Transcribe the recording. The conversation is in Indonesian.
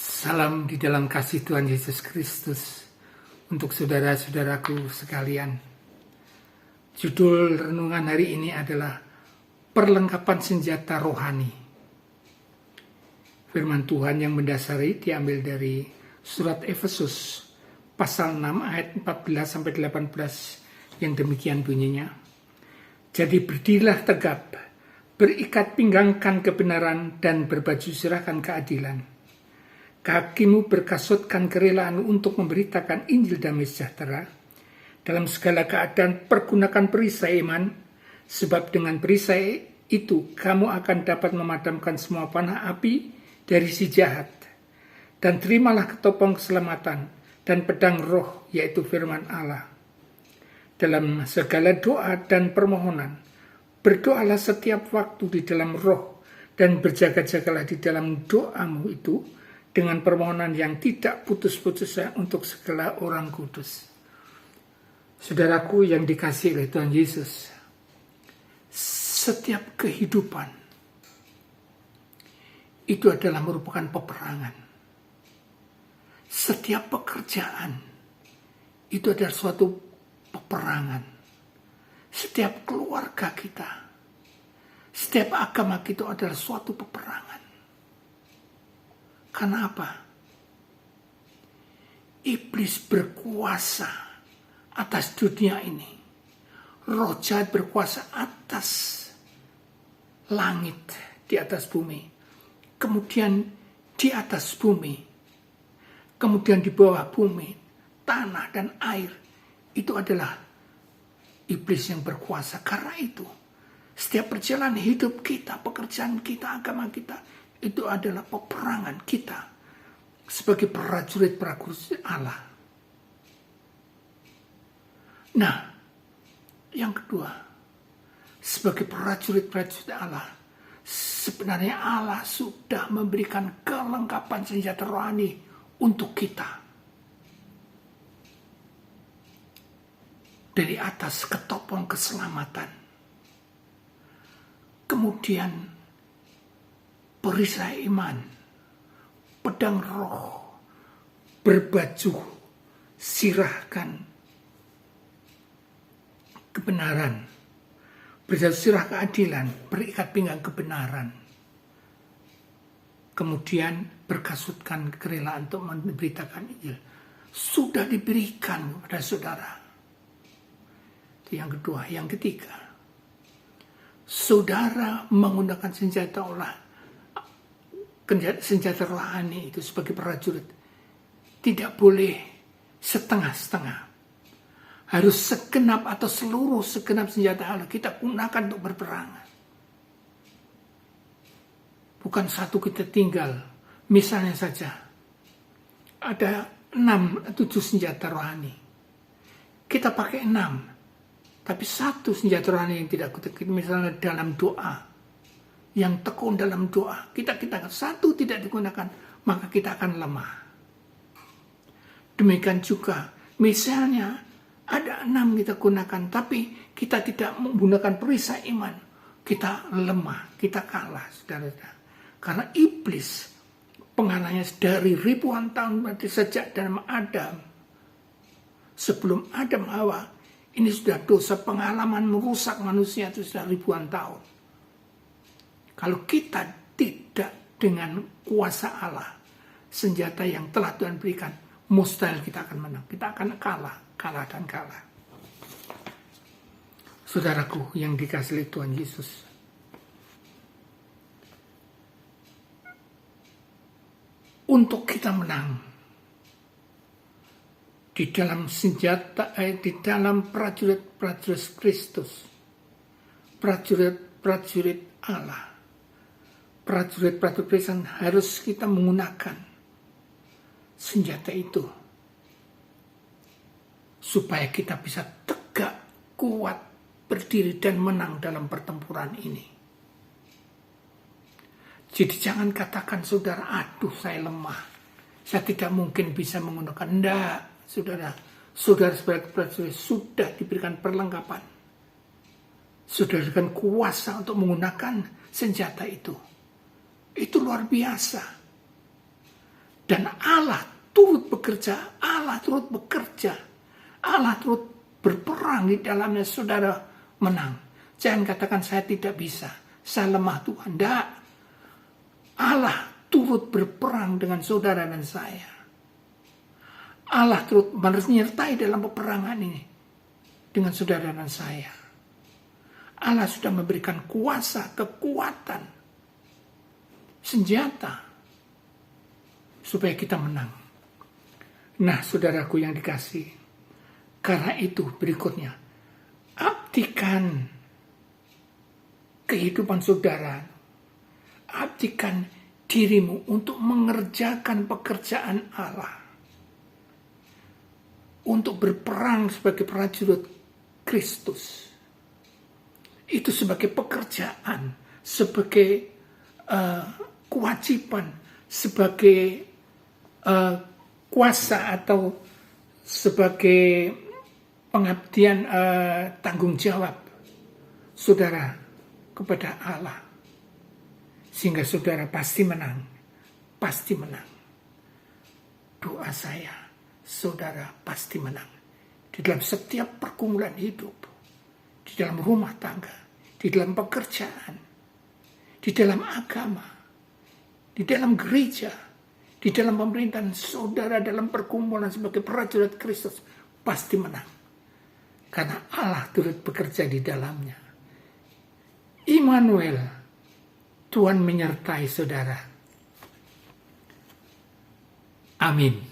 Salam di dalam kasih Tuhan Yesus Kristus untuk saudara-saudaraku sekalian. Judul renungan hari ini adalah perlengkapan senjata rohani. Firman Tuhan yang mendasari diambil dari surat Efesus pasal 6 ayat 14-18 yang demikian bunyinya. Jadi berdirilah tegap, berikat pinggangkan kebenaran dan berbaju serahkan keadilan. Kakimu berkasutkan kerelaan untuk memberitakan Injil damai sejahtera. Dalam segala keadaan pergunakan perisai iman, sebab dengan perisai itu kamu akan dapat memadamkan semua panah api dari si jahat. Dan terimalah ketopong keselamatan dan pedang roh, yaitu firman Allah. Dalam segala doa dan permohonan, berdoalah setiap waktu di dalam roh dan berjaga-jagalah di dalam doamu itu dengan permohonan yang tidak putus-putus untuk segala orang kudus. Saudaraku yang dikasihi oleh Tuhan Yesus, setiap kehidupan itu adalah merupakan peperangan. Setiap pekerjaan itu adalah suatu peperangan. Setiap keluarga kita, setiap agama kita adalah suatu peperangan. Karena apa? Iblis berkuasa atas dunia ini. Roh jahat berkuasa atas langit, di atas bumi. Kemudian di atas bumi. Kemudian di bawah bumi, tanah dan air. Itu adalah iblis yang berkuasa. Karena itu, setiap perjalanan hidup kita, pekerjaan kita, agama kita, itu adalah peperangan kita sebagai prajurit-prajurit Allah. Nah, yang kedua, sebagai prajurit-prajurit Allah, sebenarnya Allah sudah memberikan kelengkapan senjata rohani untuk kita. Dari atas ketopong keselamatan. Kemudian perisai iman, pedang roh, berbaju sirahkan kebenaran, berbaju sirah keadilan, berikat pinggang kebenaran. Kemudian berkasutkan kerelaan untuk memberitakan Injil. Sudah diberikan kepada saudara. Itu yang kedua. Yang ketiga, saudara menggunakan senjata rohani itu sebagai prajurit tidak boleh setengah-setengah. Harus segenap atau seluruh segenap senjata Allah kita gunakan untuk berperang. Bukan satu kita tinggal. Misalnya saja ada 6-7 senjata rohani. Kita pakai 6. Tapi satu senjata rohani yang tidak kita, misalnya dalam doa, yang tekun dalam doa, kita satu tidak digunakan, maka kita akan lemah. Demikian juga, misalnya ada 6 kita gunakan, tapi kita tidak menggunakan perisai iman, kita lemah, kita kalah, saudara-saudara. Karena iblis pengalahnya dari ribuan tahun, berarti sejak dalam Adam, sebelum Adam Hawa, ini sudah dosa pengalaman merusak manusia itu sudah ribuan tahun. Kalau kita tidak dengan kuasa Allah, senjata yang telah Tuhan berikan, mustahil kita akan menang. Kita akan kalah dan kalah. Saudaraku yang dikasihi Tuhan Yesus, untuk kita menang di dalam senjata, di dalam prajurit-prajurit Kristus, prajurit-prajurit Allah, prajurit-prajurit Kristen harus kita menggunakan senjata itu supaya kita bisa tegak, kuat, berdiri dan menang dalam pertempuran ini. Jadi jangan katakan saudara, aduh saya lemah, saya tidak mungkin bisa menggunakan. Enggak, saudara sebagai prajurit sudah diberikan perlengkapan, sudah diberikan kuasa untuk menggunakan senjata itu. Itu luar biasa. Dan Allah turut bekerja, Allah turut bekerja, Allah turut berperang di dalamnya, saudara menang. Jangan katakan saya tidak bisa, saya lemah Tuhan. Tidak. Allah turut berperang dengan saudara dan saya. Allah turut menyertai dalam peperangan ini dengan saudara dan saya. Allah sudah memberikan kuasa, kekuatan, senjata supaya kita menang. Nah, saudaraku yang dikasih, karena itu berikutnya, abdikan kehidupan saudara, abdikan dirimu untuk mengerjakan pekerjaan Allah, untuk berperang sebagai prajurit Kristus. Itu sebagai pekerjaan, sebagai kewajiban, sebagai kuasa atau sebagai pengabdian tanggung jawab saudara kepada Allah. Sehingga saudara pasti menang. Pasti menang. Doa saya, saudara pasti menang. Di dalam setiap pergumulan hidup. Di dalam rumah tangga. Di dalam pekerjaan. Di dalam agama. Di dalam gereja. Di dalam pemerintahan, saudara dalam perkumpulan sebagai prajurit Kristus pasti menang. Karena Allah turut bekerja di dalamnya. Immanuel, Tuhan menyertai saudara. Amin.